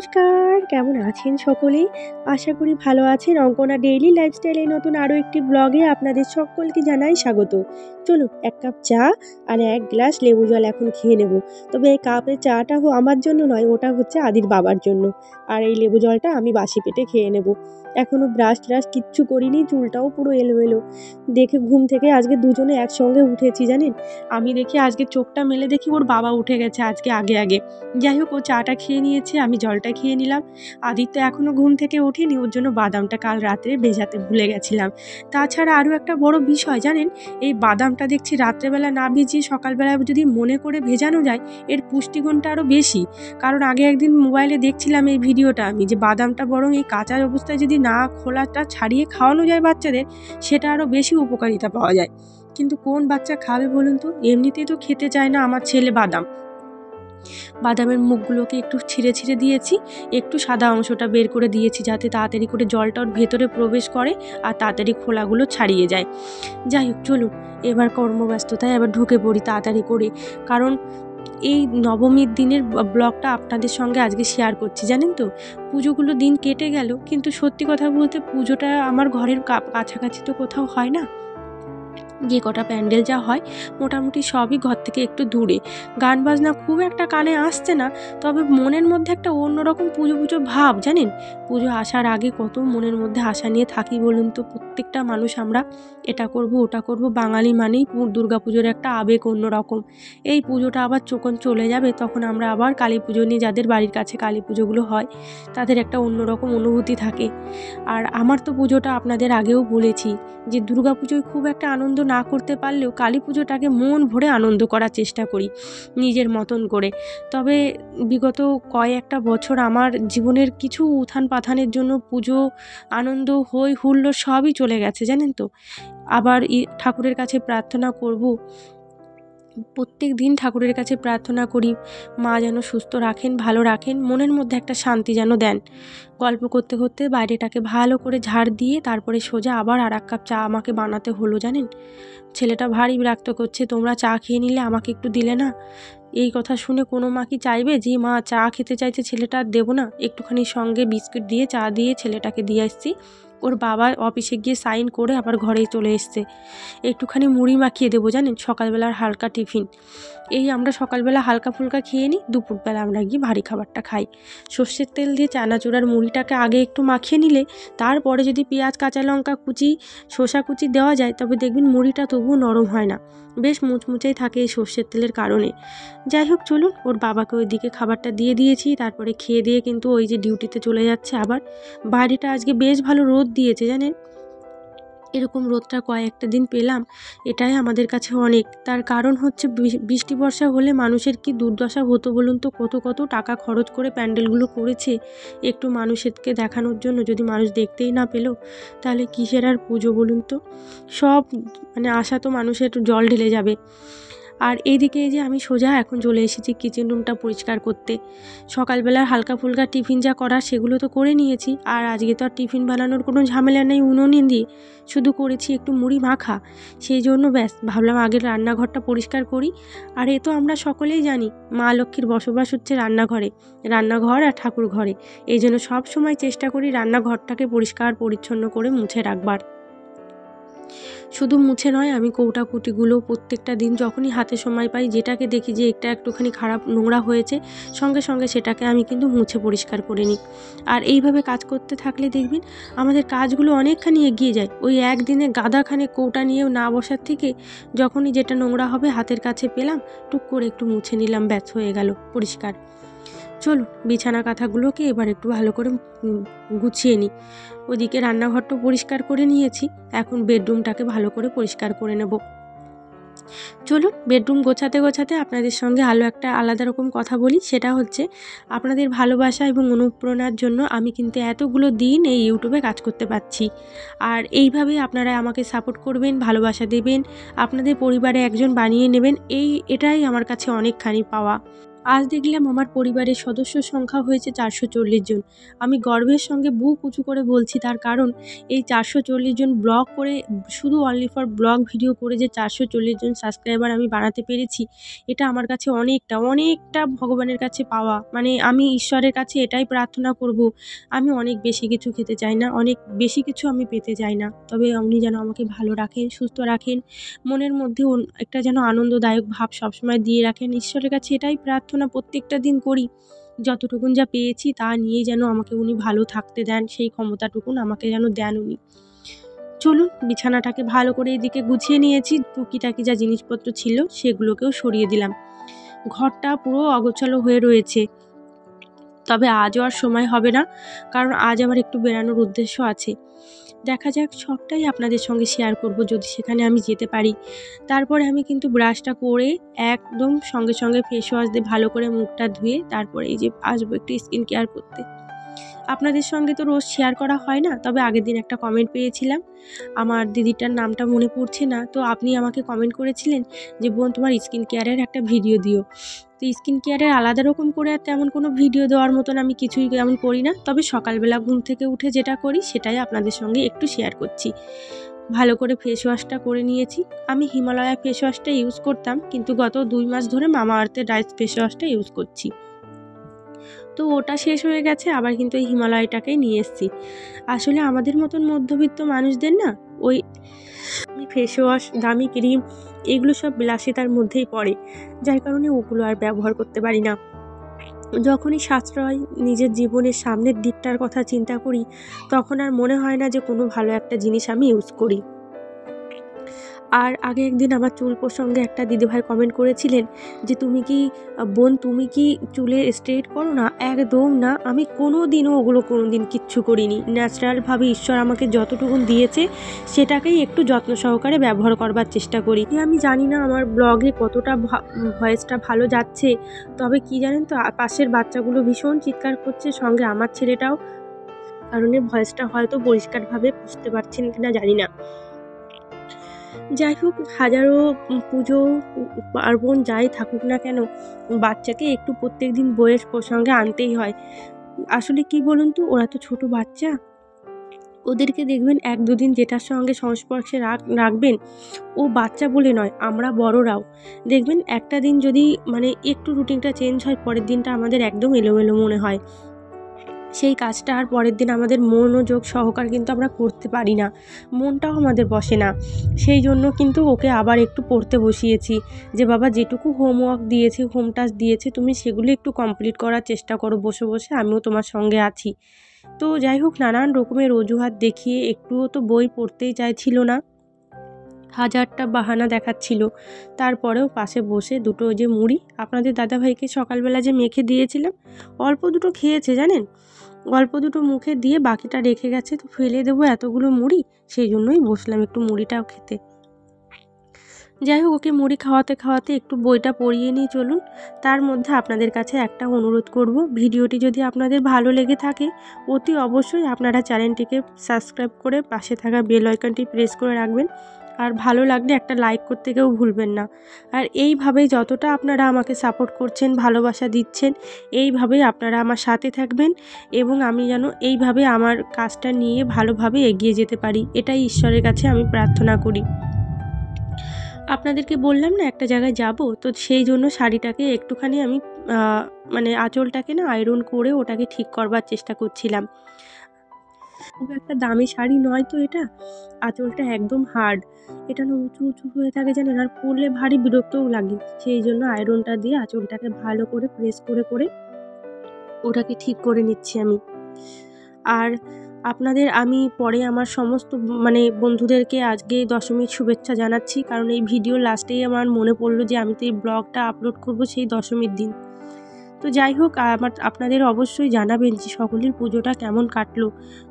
নমস্কার, কেমন আছেন সকলেই? আশা করি ভালো আছেন। অঙ্কনা ডেইলি লাইফস্টাইলে নতুন আরও একটি ব্লগে আপনাদের সকলকে জানাই স্বাগত। চলুন ১ কাপ চা আর ১ গ্লাস লেবু জল এখন খেয়ে নেব। তবে এই কাপে চাটা আমার জন্য নয়, ওটা হচ্ছে আদির বাবার জন্য। আর এই লেবু জলটা আমি বাসি পেটে খেয়ে নেব। এখনও ব্রাশ কিচ্ছু করিনি, চুলটাও পুরো এলোমেলো। দেখে ঘুম থেকে আজকে দুজনে একসঙ্গে উঠেছি জানেন। আমি দেখি আজকে চোখটা মেলে দেখি ওর বাবা উঠে গেছে আজকে আগে। যাই হোক, ও চাটা খেয়ে নিয়েছে, আমি জলটা খেয়ে নিলাম। আদিত্য এখনও ঘুম থেকে ওঠেনি, ওর জন্য বাদামটা কাল রাত্রে ভেজাতে ভুলে গেছিলাম। তাছাড়া আরও একটা বড় বিষয় জানেন, এই বাদামটা দেখছি রাত্রেবেলা না ভিজিয়ে সকালবেলা যদি মনে করে ভেজানো যায়, এর পুষ্টিগুণটা আরও বেশি। কারণ আগে একদিন মোবাইলে দেখছিলাম এই ভিডিওটা আমি, যে বাদামটা বরং এই কাঁচা অবস্থায় যদি না খোলাটা ছাড়িয়ে খাওয়ানো যায় বাচ্চাদের, সেটা আরও বেশি উপকারিতা পাওয়া যায়। কিন্তু কোন বাচ্চা খাবে বলুন তো? এমনিতেই তো খেতে চায় না আমার ছেলে বাদামের মুখগুলোকে একটু ছিঁড়ে দিয়েছি, একটু সাদা অংশটা বের করে দিয়েছি যাতে তাড়াতাড়ি করে জলটা ওর ভেতরে প্রবেশ করে আর তাড়াতাড়ি খোলাগুলো ছাড়িয়ে যায়। যাই হোক, চলুন এবার কর্মব্যস্ততায় আবার ঢুকে পড়ি তাড়াতাড়ি করে। কারণ এই নবমীর দিনের ব্লগটা আপনাদের সঙ্গে আজকে শেয়ার করছি। জানেন তো, পুজোগুলো দিন কেটে গেল, কিন্তু সত্যি কথা বলতে পুজোটা আমার ঘরের কাছাকাছি তো কোথাও হয় না। যে কটা প্যান্ডেল যা হয় মোটামুটি সবই ঘর থেকে একটু দূরে। গান বাজনা খুব একটা কানে আসছে না, তবে মনের মধ্যে একটা অন্যরকম পুজো ভাব জানেন। পুজো আসার আগে কত মনের মধ্যে আশা নিয়ে থাকি বলুন তো প্রত্যেকটা মানুষ। আমরা এটা করব ওটা করব, বাঙালি মানেই দুর্গা পুজোর একটা আবেগ অন্যরকম। এই পুজোটা আবার যখন চলে যাবে তখন আমরা আবার কালী পুজো নিয়ে, যাদের বাড়ির কাছে কালী পুজোগুলো হয় তাদের একটা অন্যরকম অনুভূতি থাকে। আর আমার তো পুজোটা আপনাদের আগেও বলেছি যে দুর্গা পুজোয় খুব একটা আনন্দ না করতে পারলেও কালী পুজোটাকে মন ভরে আনন্দ করার চেষ্টা করি নিজের মতন করে। তবে বিগত কয়েকটা বছর আমার জীবনের কিছু উত্থান পাথানের জন্য পুজো, আনন্দ, হই হুল্লোড় সবই চলে গেছে জানেন তো। আবার ঠাকুরের কাছে প্রার্থনা করব, প্রত্যেক দিন ঠাকুরের কাছে প্রার্থনা করি মা যেন সুস্থ রাখেন, ভালো রাখেন, মনের মধ্যে একটা শান্তি যেন দেন। গল্প করতে করতে বাইরেটাকে ভালো করে ঝাড় দিয়ে তারপরে সোজা আবার আর 1 কাপ চা আমাকে বানাতে হলো জানেন। ছেলেটা ভারী বিরক্ত করছে, তোমরা চা খেয়ে নিলে আমাকে একটু দিলে না। এই কথা শুনে কোনো মা কি চাইবে যে মা চা খেতে চাইছে ছেলেটা আর দেবো না? একটুখানি সঙ্গে বিস্কুট দিয়ে চা দিয়ে ছেলেটাকে দিয়ে আসছি। ওর বাবা অফিসে গিয়ে সাইন করে আবার ঘরে চলে এসছে। একটুখানি মুড়ি মাখিয়ে দেবো জানেন, সকালবেলার হালকা টিফিন। এই আমরা সকালবেলা হালকা ফুলকা খেয়ে নিই, দুপুরবেলা আমরা গিয়ে ভারী খাবারটা খাই। সর্ষের তেল দিয়ে চানাচুরার মুড়িটাকে আগে একটু মাখিয়ে নিলে তারপরে যদি পেঁয়াজ, কাঁচা লঙ্কা কুচি, শসা কুচি দেওয়া যায়, তবে দেখবেন মুড়িটা তবুও নরম হয় না, বেশ মুচমুচেই থাকে এই সর্ষের তেলের কারণে। যাই হোক, চলুন ওর বাবাকে ওইদিকে খাবারটা দিয়ে দিয়েছি, তারপরে খেয়ে দিয়ে কিন্তু ওই যে ডিউটিতে চলে যাচ্ছে আবার। বাইরেটা আজকে বেশ ভালো রোদ দিয়েছে জানেন। এরকম রোদটা কয়েকটা দিন পেলাম, এটাই আমাদের কাছে অনেক। তার কারণ হচ্ছে বৃষ্টি বর্ষা হলে মানুষের কি দুর্দশা হতো বলুন তো। কত টাকা খরচ করে প্যান্ডেলগুলো করেছে একটু মানুষকে দেখানোর জন্য, যদি মানুষ দেখতেই না পেলো তাহলে কিসের আর পুজো বলুন তো। সব আশা তো মানুষের জল ঢেলে যাবে। আর এইদিকে এই যে আমি সোজা এখন চলে এসেছি কিচেন রুমটা পরিষ্কার করতে। সকালবেলার হালকা ফুলকা টিফিন যা করার সেগুলো তো করে নিয়েছি, আর আজকে তো আর টিফিন বানানোর কোনো ঝামেলা নেই উনুনে দিয়ে, শুধু করেছি একটু মুড়ি মাখা। সেই জন্য ব্যাস ভাবলাম আগে রান্নাঘরটা পরিষ্কার করি। আর এ তো আমরা সকলেই জানি মা লক্ষ্মীর বসবাস হচ্ছে রান্নাঘর আর ঠাকুর ঘরে। এই জন্য সবসময় চেষ্টা করি রান্নাঘরটাকে পরিষ্কার পরিচ্ছন্ন করে মুছে রাখবার। শুধু মুছে নয়, আমি কৌটাকুটিগুলো প্রত্যেকটা দিন যখনই হাতে সময় পাই, যেটাকে দেখি যে এটা একটুখানি খারাপ নোংরা হয়েছে, সঙ্গে সেটাকে আমি কিন্তু মুছে পরিষ্কার করে নিই। আর এইভাবে কাজ করতে থাকলে দেখবেন আমাদের কাজগুলো অনেকখানি এগিয়ে যায়। ওই একদিনে গাদাখানে কৌটা নিয়েও না বসার থেকে যখনই যেটা নোংরা হবে হাতের কাছে পেলাম, টুক করে একটু মুছে নিলাম, ব্যাস হয়ে গেল পরিষ্কার। চলুন বিছানা কাঁথাগুলোকে এবার একটু ভালো করে গুছিয়ে নিই। ওদিকে রান্নাঘরটা পরিষ্কার করে নিয়েছি, এখন বেডরুমটাকে ভালো করে পরিষ্কার করে নেব। চলুন বেডরুম গোছাতে আপনাদের সঙ্গে একটা আলাদা রকম কথা বলি। সেটা হচ্ছে আপনাদের ভালোবাসা এবং অনুপ্রেরণার জন্য আমি কিন্তু এতগুলো দিন এই ইউটিউবে কাজ করতে পারছি। আর এইভাবে আপনারা আমাকে সাপোর্ট করবেন, ভালোবাসা দেবেন, আপনাদের পরিবারে একজন বানিয়ে নেবেন, এটাই আমার কাছে অনেকখানি পাওয়া। আজ দেখলাম আমার পরিবারের সদস্য সংখ্যা হয়েছে 440 জন। আমি গর্বের সঙ্গে বুক উঁচু করে বলছি, তার কারণ এই 440 জন ব্লগ করে, শুধু অনলি ফর ব্লগ ভিডিও করে যে 440 জন সাবস্ক্রাইবার আমি বাড়াতে পেরেছি, এটা আমার কাছে অনেকটা ভগবানের কাছে পাওয়া। মানে আমি ঈশ্বরের কাছে এটাই প্রার্থনা করব, আমি অনেক বেশি কিছু খেতে চাই না, অনেক বেশি কিছু আমি পেতে চাই না, তবে উনি যেন আমাকে ভালো রাখেন, সুস্থ রাখেন, মনের মধ্যে একটা যেন আনন্দদায়ক ভাব সবসময় দিয়ে রাখেন। ঈশ্বরের কাছে এটাই প্রার্থনা প্রত্যেকটা দিন করি। যতটুকুন যা পেয়েছি তা নিয়েই যেন আমাকে উনি ভালো থাকতে দেন, সেই ক্ষমতাটুকুন আমাকে যেন দেন উনি। চলুন, বিছানাটাকে ভালো করে এদিকে গুছিয়ে নিয়েছি, টুকিটাকি যা জিনিসপত্র ছিল সেগুলোকেও সরিয়ে দিলাম। ঘরটা পুরো অগোছালো হয়ে রয়েছে, তবে আজও আর সময় হবে না, কারণ আজ আমার একটু বেরানোর উদ্দেশ্য আছে। দেখা যাক, সবটাই আপনাদের সঙ্গে শেয়ার করব যদি সেখানে আমি যেতে পারি। তারপরে আমি কিন্তু ব্রাশটা করে একদম সঙ্গে ফেস ওয়াশ দিয়ে ভালো করে মুখটা ধুয়ে তারপরে এই যে আসবো একটু স্কিন কেয়ার করতে। আপনাদের সঙ্গে তো রোজ শেয়ার করা হয় না, তবে আগের দিন একটা কমেন্ট পেয়েছিলাম, আমার দিদিটার নামটা মনে পড়ছে না, তো আপনি আমাকে কমেন্ট করেছিলেন যে বোন তোমার স্কিন কেয়ারের একটা ভিডিও দিও। তো স্কিন কেয়ারের আলাদা রকম করে আর তেমন কোনো ভিডিও দেওয়ার মতন আমি কিছুই তেমন করি না, তবে সকালবেলা ঘুম থেকে উঠে যেটা করি সেটাই আপনাদের সঙ্গে একটু শেয়ার করছি। ভালো করে ফেস ওয়াশটা করে নিয়েছি। আমি হিমালয়া ফেস ওয়াশটা ইউজ করতাম, কিন্তু গত 2 মাস ধরে মামা আর্থের রাইস ফেস ওয়াশটা ইউজ করছি। তো ওটা শেষ হয়ে গেছে, আবার কিন্তু এই হিমালয়টাকেই নিয়ে এসেছি। আসলে আমাদের মতন মধ্যবিত্ত মানুষদের না ওই ফেস ওয়াশ, দামি ক্রিম, এগুলো সব বিলাসিতার মধ্যেই পড়ে, যার কারণে ওগুলো আর ব্যবহার করতে পারি না। যখনই সাশ্রয়, নিজের জীবনের সামনের দিকটার কথা চিন্তা করি, তখন আর মনে হয় না যে কোনো ভালো একটা জিনিস আমি ইউজ করি। আর আগে একদিন আমার চুল প্রসঙ্গে একটা দিদিভাই কমেন্ট করেছিলেন যে তুমি কি বোন তুমি কি চুলে স্ট্রেট করো না? একদম না, আমি কোনো দিন কিচ্ছু করিনি। ন্যাচারালভাবে ঈশ্বর আমাকে যতটুকুন দিয়েছে সেটাকেই একটু যত্ন সহকারে ব্যবহার করবার চেষ্টা করি। আমি জানি না আমার ব্লগে কতটা ভয়েসটা ভালো যাচ্ছে, তবে কি জানেন তো, পাশের বাচ্চাগুলো ভীষণ চিৎকার করছে, সঙ্গে আমার ছেলেটাও, কারণে ভয়েসটা হয়তো পরিষ্কারভাবে বুঝতে পারছেন কিনা জানি না। যাই হোক, হাজারো পুজো পার্বণ যাই থাকুক না কেন, বাচ্চাকে একটু প্রত্যেকদিন বইয়ের প্রসঙ্গে আনতেই হয়। আসলে কি বলুন তো, ওরা তো ছোট বাচ্চা, ওদেরকে দেখবেন 1-2 দিন যেটার সঙ্গে সংস্পর্শে রাখবেন, ও বাচ্চা বলে নয়, আমরা বড়রাও দেখবেন একটা দিন যদি মানে একটু রুটিনটা চেঞ্জ হয়, পরের দিনটা আমাদের একদম এলোমেলো মনে হয়। সেই কাজটা আর পরের দিন আমাদের মনোযোগ সহকারে কিন্তু আমরা করতে পারি না, মনটাও আমাদের বসে না। সেই জন্য কিন্তু ওকে আবার একটু পড়তে বসিয়েছি যে বাবা যেটুকু হোমওয়ার্ক দিয়েছে, হোম টাস্ক দিয়েছে, তুমি সেগুলো একটু কমপ্লিট করার চেষ্টা করো বসে বসে, আমিও তোমার সঙ্গে আছি। তো যাই হোক, নানান রকমের অজুহাত দেখিয়ে একটুও তো বই পড়তেই চাইছিল না, হাজারটা বাহানা দেখাচ্ছিল। তারপরেও পাশে বসে দুটো যে মুড়ি আপনাদের দাদাভাইকে সকালবেলা যে মেখে দিয়েছিলাম, অল্প দুটো খেয়েছে জানেন, অল্প দুটো মুখে দিয়ে বাকিটা রেখে গেছে, তো ফেলে দেবো এতগুলো মুড়ি, সেই জন্যই বসলাম একটু মুড়িটাও খেতে। যাই হোক, ওকে মুড়ি খাওয়াতে একটু বইটা পড়িয়ে নিয়ে চলুন। তার মধ্যে আপনাদের কাছে একটা অনুরোধ করব, ভিডিওটি যদি আপনাদের ভালো লেগে থাকে অতি অবশ্যই আপনারা চ্যানেলটিকে সাবস্ক্রাইব করে পাশে থাকা বেল আইকনটি প্রেস করে রাখবেন, আর ভালো লাগলে একটা লাইক করতে কেউ ভুলবেন না। আর এইভাবেই যতটা আপনারা আমাকে সাপোর্ট করছেন, ভালোবাসা দিচ্ছেন, এইভাবেই আপনারা আমার সাথে থাকবেন, এবং আমি যেন এইভাবে আমার কাজটা নিয়ে ভালোভাবে এগিয়ে যেতে পারি, এটাই ঈশ্বরের কাছে আমি প্রার্থনা করি। আপনাদেরকে বললাম না একটা জায়গায় যাব, তো সেই জন্য শাড়িটাকে একটুখানি আমি মানে আঁচলটাকে না আয়রন করে ওটাকে ঠিক করবার চেষ্টা করছিলাম। খুব একটা দামি শাড়ি নয় তো এটা, আঁচলটা একদম হার্ড, এটা না উঁচু হয়ে থাকে জানেন, আর পরলে ভারী বিরক্তও লাগে। সেই জন্য আয়রনটা দিয়ে আঁচলটাকে ভালো করে প্রেস করে ওটাকে ঠিক করে নিচ্ছি আমি। আর আপনাদের আমি পরে আমার সমস্ত মানে বন্ধুদেরকে আজকে দশমীর শুভেচ্ছা জানাচ্ছি, কারণ এই ভিডিওর লাস্টেই আমার মনে পড়লো যে আমি তো এই ব্লগটা আপলোড করব সেই দশমীর দিন। তো যাই হোক, আপনাদের অবশ্যই জানাবেন যে সকলের পুজোটা কেমন কাটলো।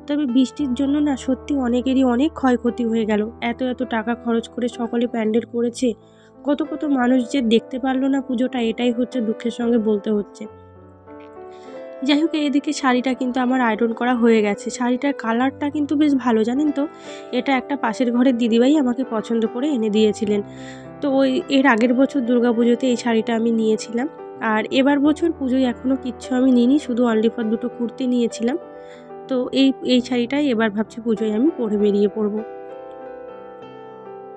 তবে বৃষ্টির জন্য না সত্যি অনেকেরই অনেক ক্ষয়ক্ষতি হয়ে গেল। এত টাকা খরচ করে সকলে প্যান্ডেল করেছে, কত মানুষ যে দেখতে পারলো না পুজোটা, এটাই হচ্ছে দুঃখের সঙ্গে বলতে হচ্ছে। যাই হোক, এদিকে শাড়িটা কিন্তু আমার আয়রন করা হয়ে গেছে। শাড়িটার কালারটা কিন্তু বেশ ভালো জানেন তো, এটা একটা পাশের ঘরের দিদিভাই আমাকে পছন্দ করে এনে দিয়েছিলেন। তো এর আগের বছর দুর্গাপুজোতে এই শাড়িটা আমি নিয়েছিলাম। আর এবার বছর পুজোয় এখনও কিচ্ছু আমি নিইনি, শুধু অনলি ফর দুটো কুর্তি নিয়েছিলাম। তো এই শাড়িটাই এবার ভাবছি পুজোয় আমি পরে বেরিয়ে পড়বো।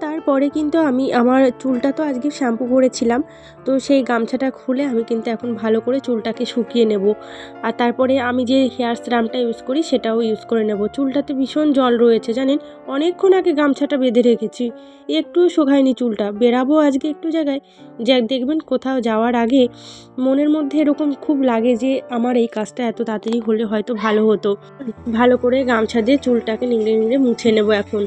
তারপরে কিন্তু আমি আমার চুলটা তো আজকে শ্যাম্পু করেছিলাম, তো সেই গামছাটা খুলে আমি কিন্তু এখন ভালো করে চুলটাকে শুকিয়ে নেব। আর তারপরে আমি যে হেয়ার সিরামটা ইউজ করি সেটাও ইউজ করে নেব। চুলটাতে ভীষণ জল রয়েছে জানেন, অনেকক্ষণ আগে গামছাটা বেঁধে রেখেছি, একটুও শুকায়নি চুলটা। বেরাবো আজকে একটু জায়গায়, যা দেখবেন কোথাও যাওয়ার আগে মনের মধ্যে এরকম খুব লাগে যে আমার এই কাজটা এত তাড়াতাড়ি হলে হয়তো ভালো হতো। ভালো করে গামছা দিয়ে চুলটাকে নিংড়ে নিংড়ে মুছে নেব এখন।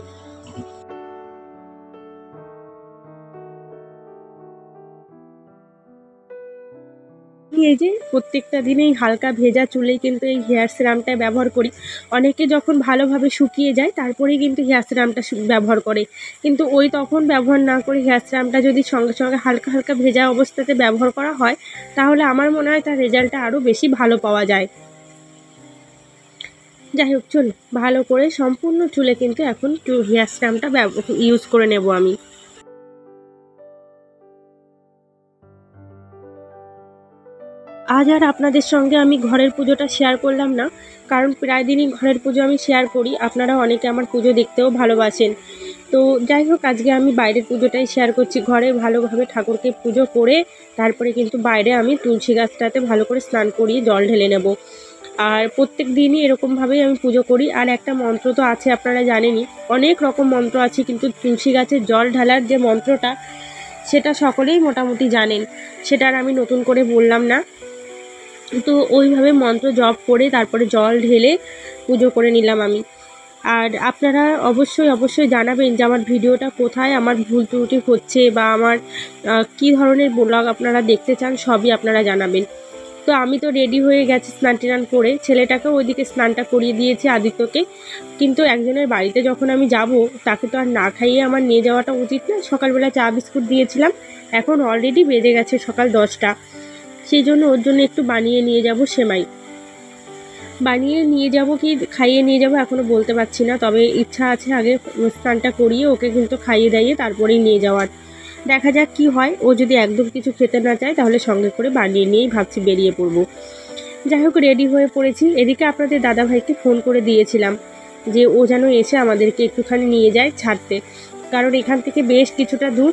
এই যে প্রত্যেকটা দিনেই হালকা ভেজা চুলেই কিন্তু এই হেয়ার সিরামটা ব্যবহার করি। অনেকে যখন ভালোভাবে শুকিয়ে যায় তারপরেই কিন্তু হেয়ার সিরামটা ব্যবহার করে, কিন্তু ওই তখন ব্যবহার না করে হেয়ার সিরামটা যদি সঙ্গে সঙ্গে হালকা হালকা ভেজা অবস্থাতে ব্যবহার করা হয়, তাহলে আমার মনে হয় তার রেজাল্টটা আরও বেশি ভালো পাওয়া যায়। যাই হোক, চলো ভালো করে সম্পূর্ণ চুলে কিন্তু এখন হেয়ার সিরামটা ইউজ করে নেব আমি। আজ আর আপনাদের সঙ্গে আমি ঘরের পুজোটা শেয়ার করলাম না, কারণ প্রায় দিনই ঘরের পুজো আমি শেয়ার করি। আপনারা অনেকে আমার পুজো দেখতেও ভালোবাসেন। তো যাই হোক, আজকে আমি বাইরের পুজোটাই শেয়ার করছি। ঘরে ভালোভাবে ঠাকুরকে পুজো করে তারপরে কিন্তু বাইরে আমি তুলসী গাছটাতে ভালো করে স্নান করিয়ে জল ঢেলে নেব। আর প্রত্যেক দিনই এরকমভাবেই আমি পুজো করি। আর একটা মন্ত্র তো আছে, আপনারা জানেনই, অনেক রকম মন্ত্র আছে, কিন্তু তুলসী গাছের জল ঢালার যে মন্ত্রটা সেটা সকলেই মোটামুটি জানেন, সেটা আর আমি নতুন করে বললাম না। তো ওইভাবে মন্ত্র জপ করে তারপরে জল ঢেলে পুজো করে নিলাম আমি। আর আপনারা অবশ্যই জানাবেন যে আমার ভিডিওটা কোথায় আমার ভুল ত্রুটি হচ্ছে, বা আমার কী ধরনের ব্লগ আপনারা দেখতে চান, সবই আপনারা জানাবেন। তো আমি তো রেডি হয়ে গেছি স্নান টান করে, ছেলেটাকেও ওইদিকে স্নানটা করিয়ে দিয়েছি, আদিত্যকে। কিন্তু একজনের বাড়িতে যখন আমি যাব, তাকে তো আর না খাইয়ে আমার নিয়ে যাওয়াটা উচিত না। সকালবেলা চা বিস্কুট দিয়েছিলাম, এখন অলরেডি বেজে গেছে সকাল 10টা। সেই জন্য ওর জন্য একটু বানিয়ে নিয়ে যাব সেমাই। বানিয়ে নিয়ে যাব কি খাইয়ে নিয়ে যাব এখনও বলতে পারছি না, তবে ইচ্ছা আছে আগে স্নানটা করিয়ে ওকে কিন্তু খাইয়ে দাইয়ে তারপরেই নিয়ে যাওয়ার। দেখা যাক কি হয়। ও যদি একদম কিছু খেতে না চায় তাহলে সঙ্গে করে বানিয়ে নিয়েই ভাবছি বেরিয়ে পড়বো। যাই হোক, রেডি হয়ে পড়েছি। এদিকে আপনাদের দাদাভাইকে ফোন করে দিয়েছিলাম যে ও যেন এসে আমাদেরকে একটুখানি নিয়ে যায় ছাড়তে, কারণ এখান থেকে বেশ কিছুটা দূর।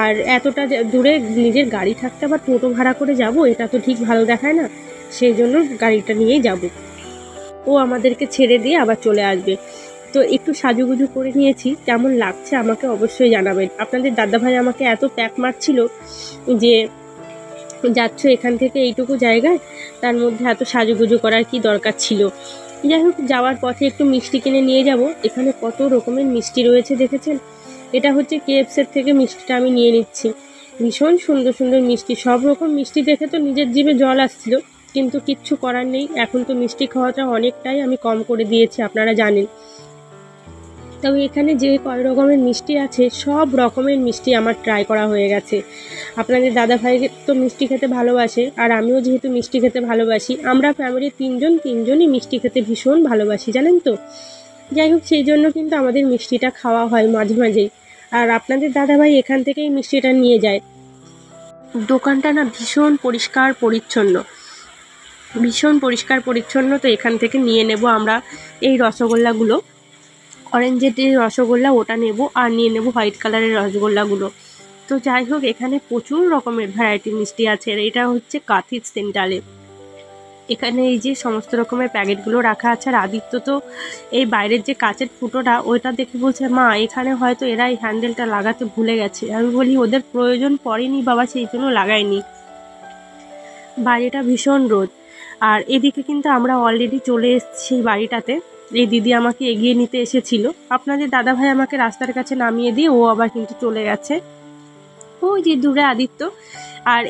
আর এতটা দূরে নিজের গাড়ি থাকতে আবার টোটো ভাড়া করে যাব, এটা তো ঠিক ভালো দেখায় না। সেই জন্য গাড়িটা নিয়েই যাব। ও আমাদেরকে ছেড়ে দিয়ে আবার চলে আসবে। তো একটু সাজুগুজু করে নিয়েছি, কেমন লাগছে আমাকে অবশ্যই জানাবেন। আপনাদের দাদাভাই আমাকে এত প্যাক মারছিল যে যাচ্ছ এখান থেকে এইটুকু জায়গায়, তার মধ্যে এত সাজুগুজু করার কি দরকার ছিল। যাই হোক, যাওয়ার পথে একটু মিষ্টি কিনে নিয়ে যাব। এখানে কত রকমের মিষ্টি রয়েছে দেখেছেন। এটা হচ্ছে KFC-এর থেকে মিষ্টিটা আমি নিয়ে নিচ্ছি। ভীষণ সুন্দর সুন্দর মিষ্টি, সব রকম মিষ্টি দেখে তো নিজের জিভে জল আসছিল, কিন্তু কিচ্ছু করার নেই। এখন তো মিষ্টি খাওয়াটা অনেকটাই আমি কম করে দিয়েছি, আপনারা জানেন। তবে এখানে যে কয় রকমের মিষ্টি আছে, সব রকমের মিষ্টি আমার ট্রাই করা হয়ে গেছে। আপনাদের দাদাভাই তো মিষ্টি খেতে ভালোবাসে, আর আমিও যেহেতু মিষ্টি খেতে ভালোবাসি, আমরা ফ্যামিলির তিনজনই মিষ্টি খেতে ভীষণ ভালোবাসি, জানেন তো। যাই হোক, সেই জন্য কিন্তু আমাদের মিষ্টিটা খাওয়া হয় মাঝে মাঝেই। আর আপনাদের দাদাভাই এখান থেকেই মিষ্টিটা নিয়ে যায়। দোকানটা না ভীষণ পরিষ্কার পরিচ্ছন্ন, তো এখান থেকে নিয়ে নেব আমরা এই রসগোল্লাগুলো। অরেঞ্জের যে রসগোল্লা ওটা নেব, আর নিয়ে নেব হোয়াইট কালারের রসগোল্লাগুলো। তো যাই হোক, এখানে প্রচুর রকমের ভ্যারাইটি মিষ্টি আছে। আর এটা হচ্ছে কাথিজ সেন্টারে। এখানে এই যে সমস্ত রকমের প্যাকেটগুলো রাখা আছে। আর আদিত্য তো এই বাইরের যে কাচের ফুটোটা ওইটা দেখে বলছে, মা এখানে হয়তো এরা এই হ্যান্ডেলটা লাগাতে ভুলে গেছে। আমি বলি ওদের প্রয়োজন পড়েনি বাবা, সেই জন্য লাগায়নি। বাড়িটা ভীষণ রোদ। আর এদিকে কিন্তু আমরা অলরেডি চলে এসেছি বাড়িটাতে। এই দিদি আমাকে এগিয়ে নিতে এসেছিল। আপনাদের দাদাভাই আমাকে রাস্তার কাছে নামিয়ে দিয়ে ও আবার কিন্তু চলে গেছে ওই যে দূরে আদিত্য। আর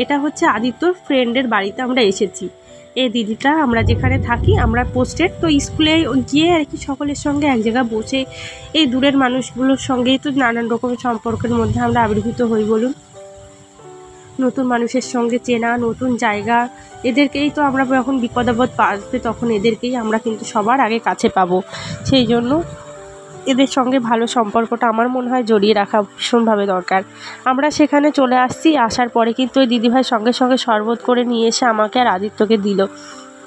এটা হচ্ছে আদিত্যর ফ্রেন্ডের বাড়িতে আমরা এসেছি। এই দিদিটা আমরা যেখানে থাকি আমরা পোস্টেড, তো স্কুলে গিয়ে আর কি সকলের সঙ্গে এক জায়গায় বসে এই দূরের মানুষগুলোর সঙ্গেই তো নানান রকমের সম্পর্কের মধ্যে আমরা আবির্ভূত হই বলুন। নতুন মানুষের সঙ্গে চেনা, নতুন জায়গা, এদেরকেই তো আমরা যখন বিপদ আপদ আসবে তখন এদেরকেই আমরা কিন্তু সবার আগে কাছে পাবো। সেই জন্য এদের সঙ্গে ভালো সম্পর্কটা আমার মনে হয় জড়িয়ে রাখা ভীষণভাবে দরকার। আমরা সেখানে চলে আসছি, আসার পরে কিন্তু ওই দিদিভাই সঙ্গে সঙ্গে শরবত করে নিয়ে এসে আমাকে আর আদিত্যকে দিল।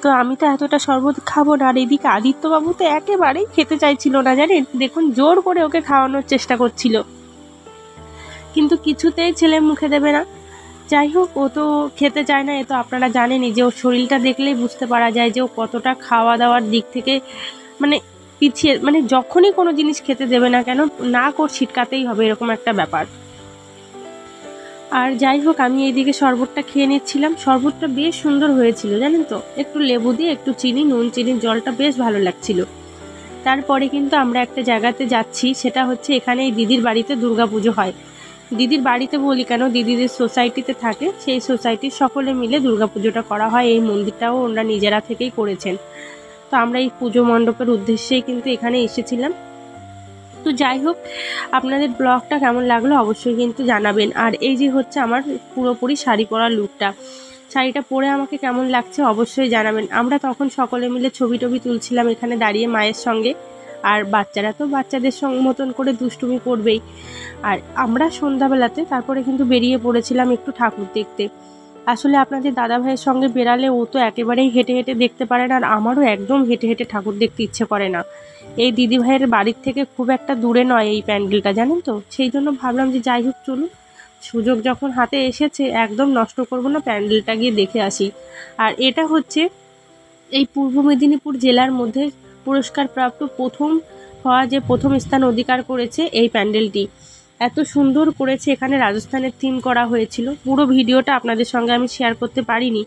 তো আমি তো এতটা শরবত খাবো না, আর এদিকে আদিত্যবাবু তো একেবারেই খেতে চাইছিল না জানেন, দেখুন জোর করে ওকে খাওয়ানোর চেষ্টা করছিল, কিন্তু কিছুতেই ছেলে মুখে দেবে না। যাই হোক, ও তো খেতে চায় না, এ তো আপনারা জানেনই যে ওর শরীরটা দেখলেই বুঝতে পারা যায় যে ও কতটা খাওয়া দাওয়ার দিক থেকে মানে পিছিয়ে, মানে যখনই কোনো জিনিস খেতে দেবে না কেন না কর ছিটকাতেই হবে, এরকম একটা ব্যাপার। আর যাই হোক, আমি এইদিকে শরবতটা খেয়ে নিচ্ছিলাম। শরবতটা বেশ সুন্দর হয়েছিল জানেন তো, একটু লেবু দিয়ে একটু চিনি, নুন চিনির জলটা বেশ ভালো লাগছিল। তারপরে কিন্তু আমরা একটা জায়গাতে যাচ্ছি, সেটা হচ্ছে এখানে এই দিদির বাড়িতে দুর্গাপুজো হয়। দিদির বাড়িতে বলি কেন, দিদিদের সোসাইটিতে থাকে, সেই সোসাইটির সকলে মিলে দুর্গাপুজোটা করা হয়। এই মন্দিরটাও ওনারা নিজেরা থেকেই করেছেন। তো আমরা এই পুজো মণ্ডপের উদ্দেশ্যেই কিন্তু এখানে এসেছিলাম। তো যাই হোক, আপনাদের ব্লগটা কেমন লাগলো অবশ্যই কিন্তু জানাবেন। আর এই যে হচ্ছে আমার পুরোপুরি শাড়ি পরা লুকটা, শাড়িটা পরে আমাকে কেমন লাগছে অবশ্যই জানাবেন। আমরা তখন সকলে মিলে ছবি টবি তুলছিলাম এখানে দাঁড়িয়ে মায়ের সঙ্গে। আর বাচ্চারা তো বাচ্চাদের মতন করে দুষ্টুমি করবেই। আর আমরা সন্ধ্যাবেলাতে তারপরে কিন্তু বেরিয়ে পড়েছিলাম একটু ঠাকুর দেখতে। আসলে আপনাদের দাদাভাইয়ের সঙ্গে বেরালে ও তো একেবারেই হেঁটে হেঁটে দেখতে পারে না, আর আমারও একদম হেঁটে হেঁটে ঠাকুর দেখতে ইচ্ছে করে না। এই দিদিভাইয়ের বাড়ির থেকে খুব একটা দূরে নয় এই প্যান্ডেলটা জানেন তো, সেই জন্য ভাবলাম যে যাই হোক চলুন, সুযোগ যখন হাতে এসেছে একদম নষ্ট করব না, প্যান্ডেলটা গিয়ে দেখে আসি। আর এটা হচ্ছে এই পূর্ব মেদিনীপুর জেলার মধ্যে পুরস্কারপ্রাপ্ত প্রথম স্থান অধিকার করেছে এই প্যান্ডেলটি। এত সুন্দর করেছে, এখানে রাজস্থানের থিম করা হয়েছিল। পুরো ভিডিওটা আপনাদের সঙ্গে আমি শেয়ার করতে পারিনি।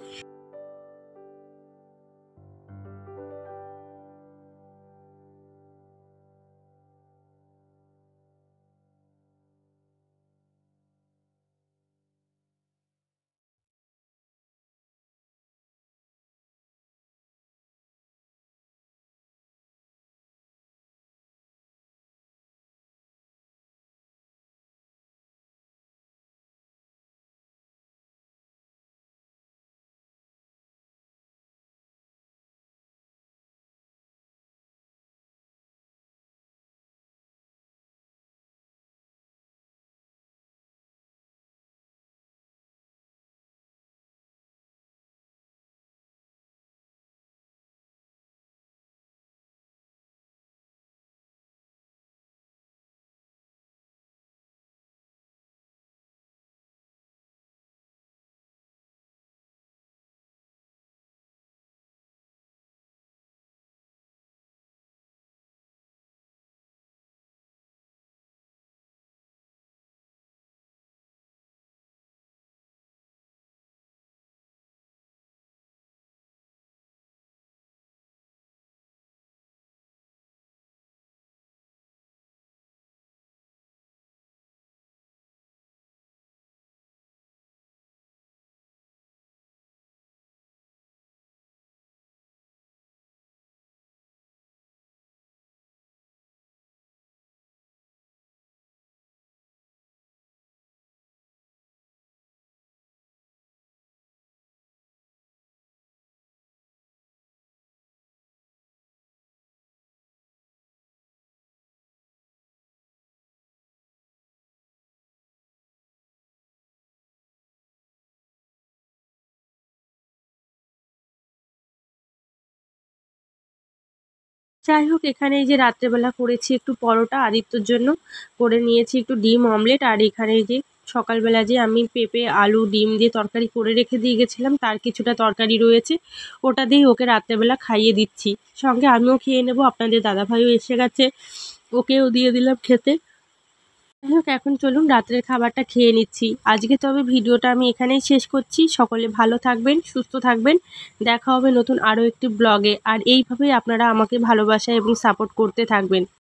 যাই হোক, এখানে এই যে রাত্রেবেলা করেছি একটু পরোটা আদিত্যর জন্য, করে নিয়েছি একটু ডিম অমলেট। আর এখানে এই যে সকালবেলা যে আমি পেঁপে আলু ডিম দিয়ে তরকারি করে রেখে দিয়ে গেছিলাম, তার কিছুটা তরকারি রয়েছে, ওটা দিয়েই ওকে রাত্রেবেলা খাইয়ে দিচ্ছি। সঙ্গে আমিও খেয়ে নেবো, আপনাদের দাদাভাইও এসে গেছে, ওকেও দিয়ে দিলাম খেতে। যাই হোক, এখন চলুন রাত্রের খাবারটা খেয়ে নিচ্ছি। আজকে তবে ভিডিওটা আমি এখানেই শেষ করছি। সকলে ভালো থাকবেন, সুস্থ থাকবেন। দেখা হবে নতুন আরও একটি ব্লগে। আর এইভাবেই আপনারা আমাকে ভালোবাসা এবং সাপোর্ট করতে থাকবেন।